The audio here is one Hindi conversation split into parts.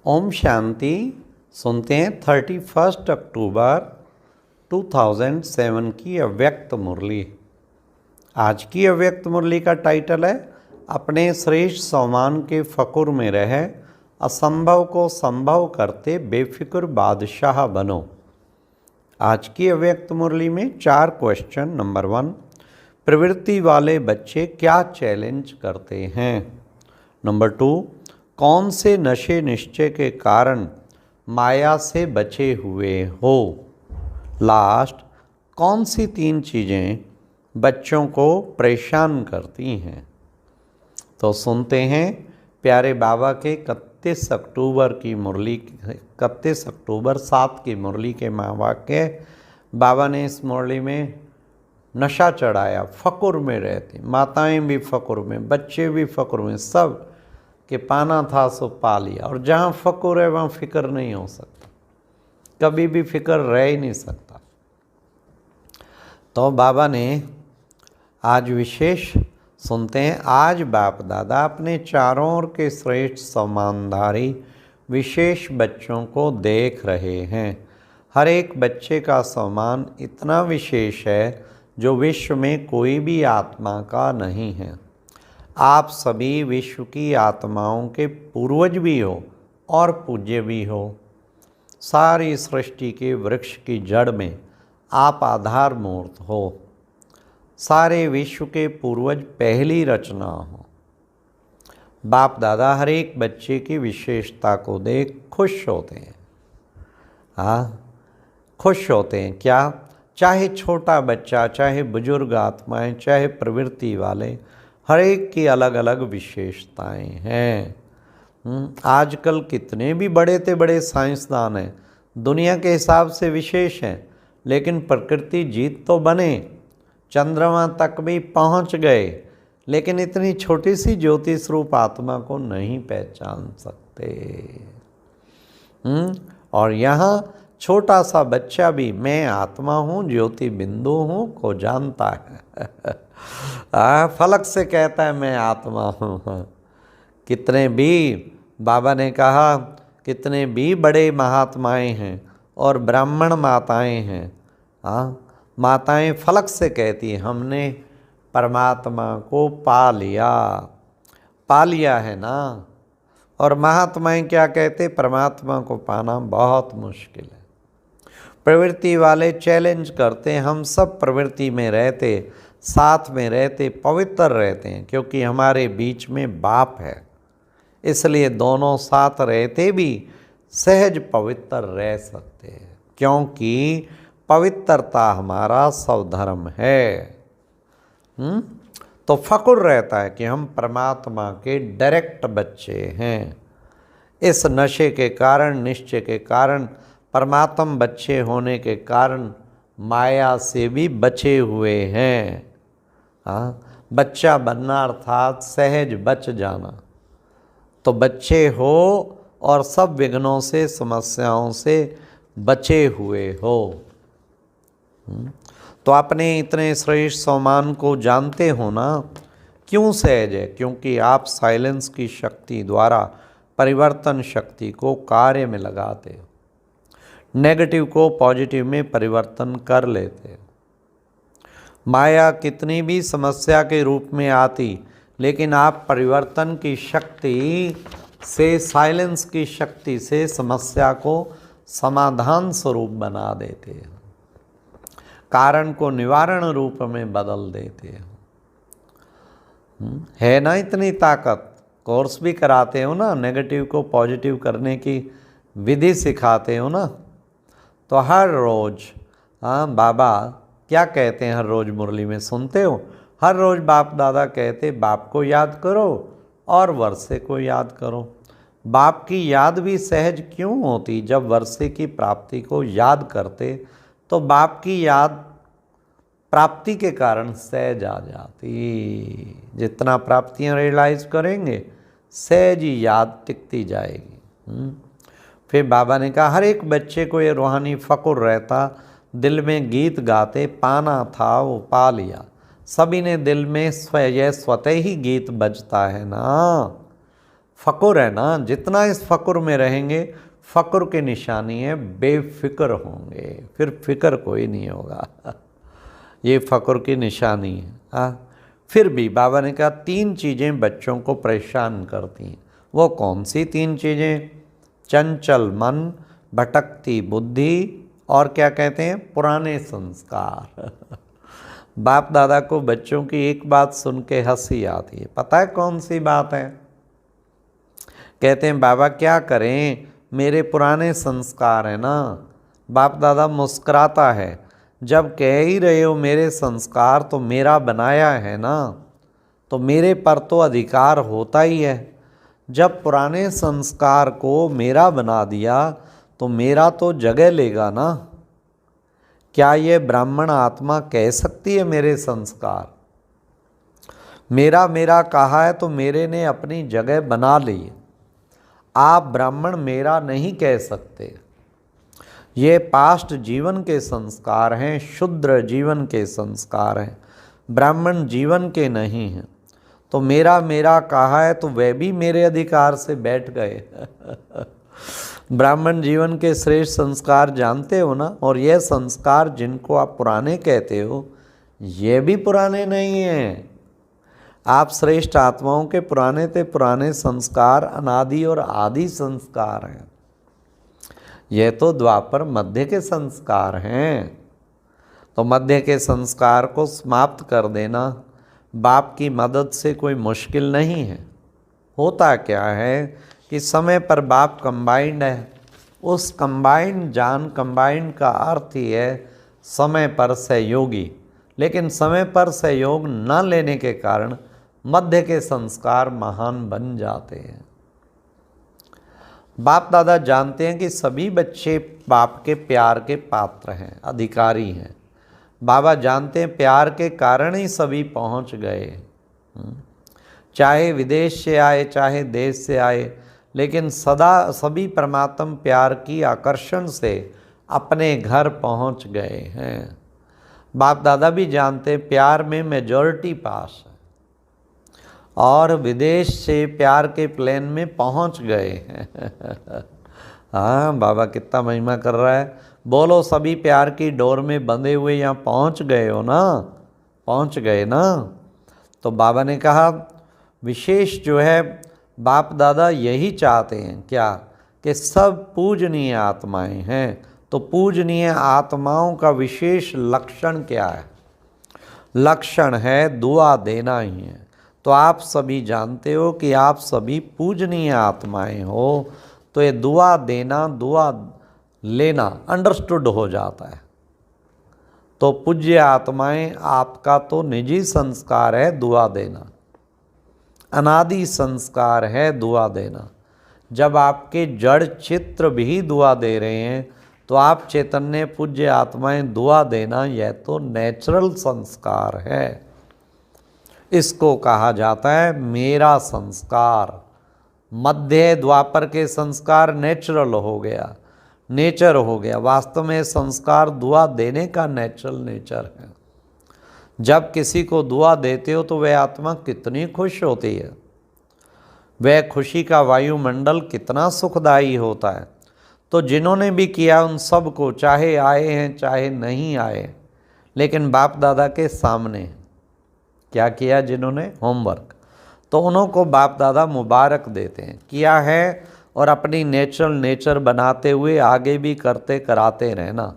ओम शांति। सुनते हैं 31 अक्टूबर 2007 की अव्यक्त मुरली। आज की अव्यक्त मुरली का टाइटल है अपने श्रेष्ठ सम्मान के फकुर में रह असंभव को संभव करते बेफिक्र बादशाह बनो। आज की अव्यक्त मुरली में 4 क्वेश्चन। नंबर 1, प्रवृत्ति वाले बच्चे क्या चैलेंज करते हैं। नंबर 2, कौन से नशे निश्चय के कारण माया से बचे हुए हो। लास्ट, कौन सी 3 चीज़ें बच्चों को परेशान करती हैं। तो सुनते हैं प्यारे बाबा के 31 अक्टूबर की मुरली, 31 अक्टूबर 7 की मुरली के महावाक्य। बाबा ने इस मुरली में नशा चढ़ाया, फ़कुर में रहते, माताएं भी फ़कुर में, बच्चे भी फ़कुर में, सब कि पाना था सो पा लिया। और जहाँ फ़कुर है वहाँ फ़िक्र नहीं हो सकता, कभी भी फ़िक्र रह ही नहीं सकता। तो बाबा ने आज विशेष सुनते हैं, आज बाप दादा अपने चारों ओर के श्रेष्ठ सम्मानधारी विशेष बच्चों को देख रहे हैं। हर एक बच्चे का सम्मान इतना विशेष है जो विश्व में कोई भी आत्मा का नहीं है। आप सभी विश्व की आत्माओं के पूर्वज भी हो और पूज्य भी हो। सारी सृष्टि के वृक्ष की जड़ में आप आधार मूर्त हो। सारे विश्व के पूर्वज पहली रचना हो। बाप दादा हर एक बच्चे की विशेषता को देख खुश होते हैं। खुश होते हैं क्या? चाहे छोटा बच्चा, चाहे बुजुर्ग आत्माएं, चाहे प्रवृत्ति वाले, हर एक की अलग अलग विशेषताएं हैं। आजकल कितने भी बड़े से बड़े साइंसदान हैं, दुनिया के हिसाब से विशेष हैं, लेकिन प्रकृति जीत तो बने, चंद्रमा तक भी पहुंच गए, लेकिन इतनी छोटी सी ज्योति स्वरूप आत्मा को नहीं पहचान सकते। और यहाँ छोटा सा बच्चा भी मैं आत्मा हूँ, ज्योति बिंदु हूँ को जानता है। फलक से कहता है मैं आत्मा हूँ। कितने भी बाबा ने कहा, कितने भी बड़े महात्माएं हैं और ब्राह्मण माताएं हैं। माताएं फलक से कहती हैं हमने परमात्मा को पा लिया है ना। और महात्माएं क्या कहते? परमात्मा को पाना बहुत मुश्किल है। प्रवृत्ति वाले चैलेंज करते हैं, हम सब प्रवृत्ति में रहते, साथ में रहते, पवित्र रहते हैं, क्योंकि हमारे बीच में बाप है, इसलिए दोनों साथ रहते भी सहज पवित्र रह सकते हैं, क्योंकि पवित्रता हमारा स्वधर्म है। तो फ़कुर रहता है कि हम परमात्मा के डायरेक्ट बच्चे हैं। इस नशे के कारण, निश्चय के कारण, परमात्म बच्चे होने के कारण माया से भी बचे हुए हैं। बच्चा बनना अर्थात सहज बच जाना। तो बच्चे हो और सब विघ्नों से, समस्याओं से बचे हुए हो। तो अपने इतने श्रेष्ठ सम्मान को जानते हो ना। क्यों सहज है? क्योंकि आप साइलेंस की शक्ति द्वारा परिवर्तन शक्ति को कार्य में लगाते हो, नेगेटिव को पॉजिटिव में परिवर्तन कर लेते हो। माया कितनी भी समस्या के रूप में आती, लेकिन आप परिवर्तन की शक्ति से, साइलेंस की शक्ति से समस्या को समाधान स्वरूप बना देते हो, कारण को निवारण रूप में बदल देते हो। है ना इतनी ताकत? कोर्स भी कराते हो ना, नेगेटिव को पॉजिटिव करने की विधि सिखाते हो ना। तो हर रोज़ बाबा क्या कहते हैं? हर रोज़ मुरली में सुनते हो, हर रोज़ बाप दादा कहते बाप को याद करो और वर्षे को याद करो। बाप की याद भी सहज क्यों होती? जब वर्षे की प्राप्ति को याद करते तो बाप की याद प्राप्ति के कारण सहज आ जाती। जितना प्राप्तियां रियलाइज करेंगे, सहज ही याद टिकती जाएगी। फिर बाबा ने कहा हर एक बच्चे को ये रूहानी फ़कुर रहता, दिल में गीत गाते, पाना था वो पा लिया। सभी ने दिल में स्वतः ही गीत बजता है ना। फ़कुर है ना, जितना इस फ़कुर में रहेंगे, फ़कुर की निशानी है बेफिक्र होंगे, फिर फिक्र कोई नहीं होगा। ये फ़कुर की निशानी है। हाँ, फिर भी बाबा ने कहा 3 चीज़ें बच्चों को परेशान करती हैं। वो कौन सी 3 चीज़ें? चंचल मन, भटकती बुद्धि, और क्या कहते हैं, पुराने संस्कार। बाप दादा को बच्चों की एक बात सुन के हंसी आती है। पता है कौन सी बात है? कहते हैं बाबा क्या करें, मेरे पुराने संस्कार हैं ना। बाप दादा मुस्कुराता है, जब कह ही रहे हो मेरे संस्कार, तो मेरा बनाया है ना, तो मेरे पर तो अधिकार होता ही है। जब पुराने संस्कार को मेरा बना दिया तो मेरा तो जगह लेगा ना। क्या ये ब्राह्मण आत्मा कह सकती है मेरे संस्कार? मेरा मेरा कहा है तो मेरे ने अपनी जगह बना ली। आप ब्राह्मण मेरा नहीं कह सकते। ये पास्ट जीवन के संस्कार हैं, शूद्र जीवन के संस्कार हैं, ब्राह्मण जीवन के नहीं हैं। तो मेरा मेरा कहा है तो वे भी मेरे अधिकार से बैठ गए। ब्राह्मण जीवन के श्रेष्ठ संस्कार जानते हो ना, और ये संस्कार जिनको आप पुराने कहते हो, ये भी पुराने नहीं हैं। आप श्रेष्ठ आत्माओं के पुराने ते पुराने संस्कार अनादि और आदि संस्कार हैं। यह तो द्वापर मध्य के संस्कार हैं। तो मध्य के संस्कार को समाप्त कर देना बाप की मदद से कोई मुश्किल नहीं है। होता क्या है कि समय पर बाप कंबाइंड है। उस कंबाइंड जान, कंबाइंड का अर्थ ही है समय पर सहयोगी। लेकिन समय पर सहयोग न लेने के कारण मध्य के संस्कार महान बन जाते हैं। बाप दादा जानते हैं कि सभी बच्चे बाप के प्यार के पात्र हैं, अधिकारी हैं। बाबा जानते हैं प्यार के कारण ही सभी पहुंच गए, चाहे विदेश से आए चाहे देश से आए, लेकिन सदा सभी परमात्म प्यार की आकर्षण से अपने घर पहुंच गए हैं। बाप दादा भी जानते हैं प्यार में मेजॉरिटी पास है, और विदेश से प्यार के प्लेन में पहुंच गए हैं। हाँ, बाबा कितना महिमा कर रहा है। बोलो सभी प्यार की डोर में बंधे हुए यहाँ पहुंच गए हो ना, पहुंच गए ना। तो बाबा ने कहा विशेष जो है बाप दादा यही चाहते हैं क्या, कि सब पूजनीय आत्माएं हैं। तो पूजनीय आत्माओं का विशेष लक्षण क्या है? लक्षण है दुआ देना ही है। तो आप सभी जानते हो कि आप सभी पूजनीय आत्माएं हो, तो ये दुआ देना, दुआ लेना अंडरस्टूड हो जाता है। तो पूज्य आत्माएं, आपका तो निजी संस्कार है दुआ देना, अनादि संस्कार है दुआ देना। जब आपके जड़ चित्र भी दुआ दे रहे हैं तो आप चैतन्य पूज्य आत्माएं दुआ देना, यह तो नेचुरल संस्कार है। इसको कहा जाता है मेरा संस्कार। मध्य द्वापर के संस्कार नेचुरल हो गया, नेचर हो गया। वास्तव में संस्कार दुआ देने का नेचुरल नेचर है। जब किसी को दुआ देते हो तो वह आत्मा कितनी खुश होती है, वह खुशी का वायुमंडल कितना सुखदायी होता है। तो जिन्होंने भी किया उन सब को, चाहे आए हैं चाहे नहीं आए, लेकिन बाप दादा के सामने क्या किया जिन्होंने होमवर्क, तो उनको बाप दादा मुबारक देते हैं, किया है, और अपनी नेचुरल नेचर बनाते हुए आगे भी करते कराते रहना।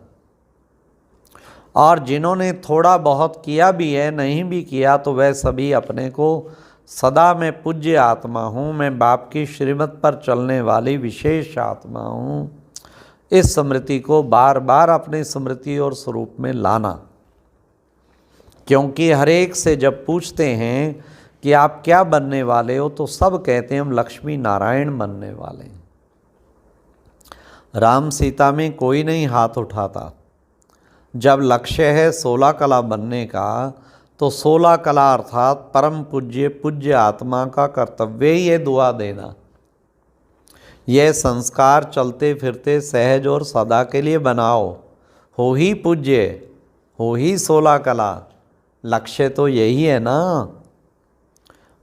और जिन्होंने थोड़ा बहुत किया भी है, नहीं भी किया, तो वह सभी अपने को सदा मैं पूज्य आत्मा हूँ, मैं बाप की श्रीमत पर चलने वाली विशेष आत्मा हूँ। इस स्मृति को बार बार अपने स्मृति और स्वरूप में लाना। क्योंकि हर एक से जब पूछते हैं कि आप क्या बनने वाले हो, तो सब कहते हैं हम लक्ष्मी नारायण बनने वाले हैं। राम सीता में कोई नहीं हाथ उठाता। जब लक्ष्य है 16 कला बनने का, तो 16 कला अर्थात परम पूज्य पूज्य आत्मा का कर्तव्य ही है दुआ देना। यह संस्कार चलते फिरते सहज और सदा के लिए बनाओ। हो ही पूज्य, हो ही 16 कला, लक्ष्य तो यही है ना।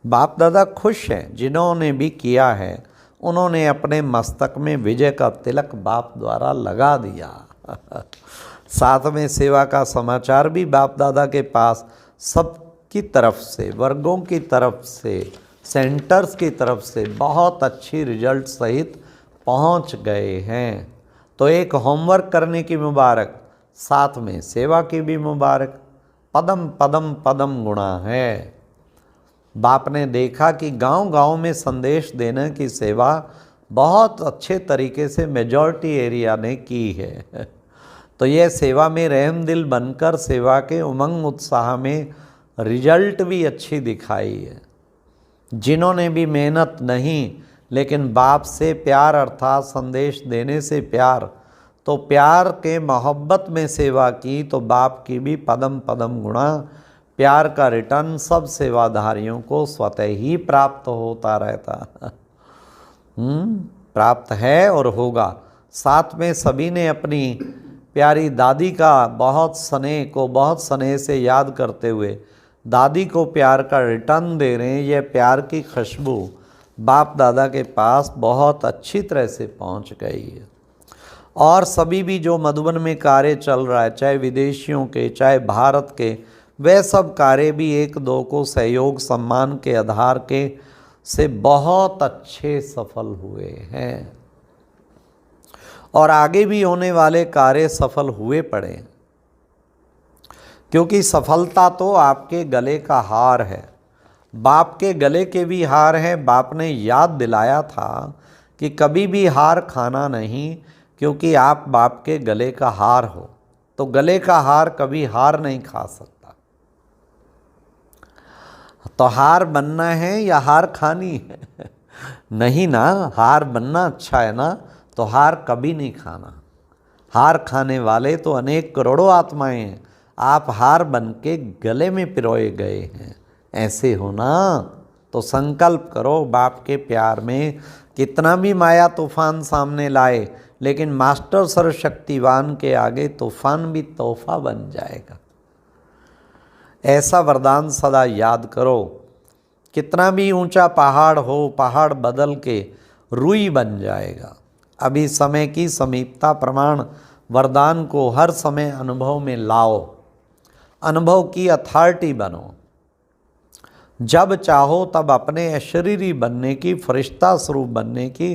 बाप दादा खुश हैं, जिन्होंने भी किया है उन्होंने अपने मस्तक में विजय का तिलक बाप द्वारा लगा दिया। साथ में सेवा का समाचार भी बाप दादा के पास सबकी तरफ से, वर्गों की तरफ से, सेंटर्स की तरफ से बहुत अच्छी रिजल्ट सहित पहुंच गए हैं। तो एक होमवर्क करने की मुबारक, साथ में सेवा की भी मुबारक। पदम पदम पदम गुणा है। बाप ने देखा कि गांव-गांव में संदेश देने की सेवा बहुत अच्छे तरीके से मेजॉरिटी एरिया ने की है। तो यह सेवा में रहम दिल बनकर सेवा के उमंग उत्साह में रिजल्ट भी अच्छी दिखाई है। जिन्होंने भी मेहनत नहीं लेकिन बाप से प्यार अर्थात संदेश देने से प्यार, तो प्यार के मोहब्बत में सेवा की, तो बाप की भी पदम पदम गुणा, प्यार का रिटर्न सब सेवाधारियों को स्वतः ही प्राप्त होता रहता। प्राप्त है और होगा। साथ में सभी ने अपनी प्यारी दादी का बहुत स्नेह से याद करते हुए दादी को प्यार का रिटर्न दे रहे हैं। यह प्यार की खुशबू बाप दादा के पास बहुत अच्छी तरह से पहुंच गई है। और सभी भी जो मधुबन में कार्य चल रहा है, चाहे विदेशियों के चाहे भारत के, वह सब कार्य भी एक दो को सहयोग सम्मान के आधार के से बहुत अच्छे सफल हुए हैं और आगे भी होने वाले कार्य सफल हुए पड़े, क्योंकि सफलता तो आपके गले का हार है। बाप के गले के भी हार हैं। बाप ने याद दिलाया था कि कभी भी हार खाना नहीं, क्योंकि आप बाप के गले का हार हो। तो गले का हार कभी हार नहीं खा सकता। तो हार बनना है या हार खानी है? नहीं ना, हार बनना अच्छा है ना, तो हार कभी नहीं खाना। हार खाने वाले तो अनेक करोड़ों आत्माएं हैं, आप हार बन के गले में पिरोए गए हैं। ऐसे हो ना, तो संकल्प करो बाप के प्यार में। कितना भी माया तूफान सामने लाए, लेकिन मास्टर सर्वशक्तिवान के आगे तूफान भी तोहफा बन जाएगा। ऐसा वरदान सदा याद करो। कितना भी ऊंचा पहाड़ हो, पहाड़ बदल के रुई बन जाएगा। अभी समय की समीपता प्रमाण वरदान को हर समय अनुभव में लाओ, अनुभव की अथॉरिटी बनो। जब चाहो तब अपने अशरीरी बनने की, फरिश्ता स्वरूप बनने की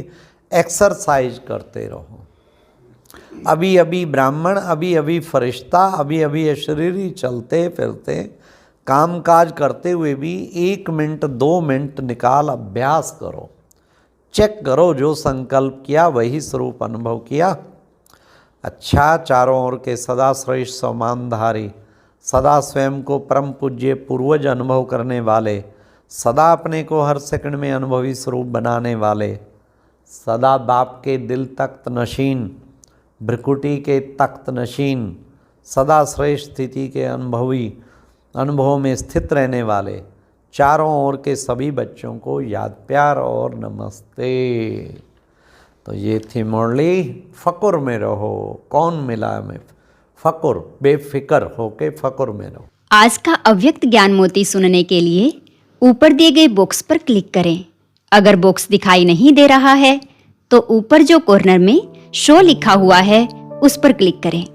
एक्सरसाइज करते रहो। अभी अभी ब्राह्मण, अभी अभी फरिश्ता, अभी अभी अशरीरी चलते फिरते काम काज करते हुए भी 1 मिनट 2 मिनट निकाल अभ्यास करो। चेक करो, जो संकल्प किया वही स्वरूप अनुभव किया। अच्छा, चारों ओर के सदा श्रेष्ठ सम्मानधारी, सदा स्वयं को परम पूज्य पूर्वज अनुभव करने वाले, सदा अपने को हर सेकंड में अनुभवी स्वरूप बनाने वाले, सदा बाप के दिल तख्त नशीन, भ्रिकुटी के तख्त नशीन, सदा श्रेष्ठ स्थिति के अनुभवों में स्थित रहने वाले, चारों ओर के सभी बच्चों को याद प्यार और नमस्ते। तो ये थी मुरली। फ़कुर में रहो, कौन मिला में फ़कुर, बेफिक्र होके फ़कुर में रहो। आज का अव्यक्त ज्ञान मोती सुनने के लिए ऊपर दिए गए बॉक्स पर क्लिक करें। अगर बॉक्स दिखाई नहीं दे रहा है तो ऊपर जो कॉर्नर में शो लिखा हुआ है उस पर क्लिक करें।